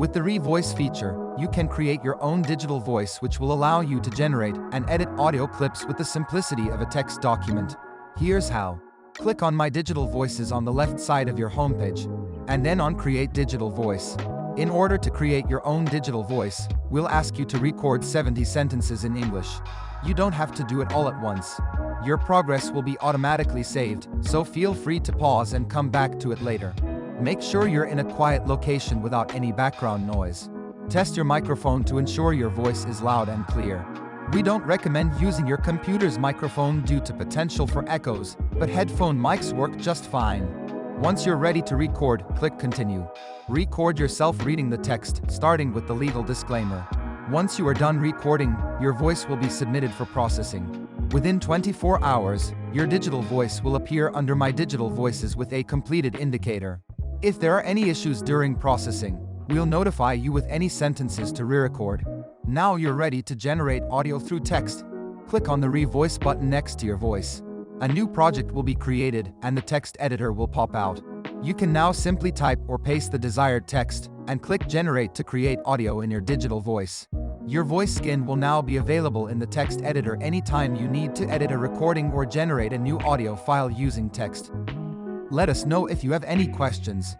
With the Revoice feature, you can create your own digital voice which will allow you to generate and edit audio clips with the simplicity of a text document. Here's how. Click on My Digital Voices on the left side of your homepage, and then on Create Digital Voice. In order to create your own digital voice, we'll ask you to record 70 sentences in English. You don't have to do it all at once. Your progress will be automatically saved, so feel free to pause and come back to it later. Make sure you're in a quiet location without any background noise. Test your microphone to ensure your voice is loud and clear. We don't recommend using your computer's microphone due to potential for echoes, but headphone mics work just fine. Once you're ready to record, click Continue. Record yourself reading the text, starting with the legal disclaimer. Once you are done recording, your voice will be submitted for processing. Within 24 hours, your digital voice will appear under My Digital Voices with a completed indicator. If there are any issues during processing, we'll notify you with any sentences to re-record. Now you're ready to generate audio through text. Click on the Revoice button next to your voice. A new project will be created and the text editor will pop out. You can now simply type or paste the desired text and click Generate to create audio in your digital voice. Your voice skin will now be available in the text editor anytime you need to edit a recording or generate a new audio file using text. Let us know if you have any questions.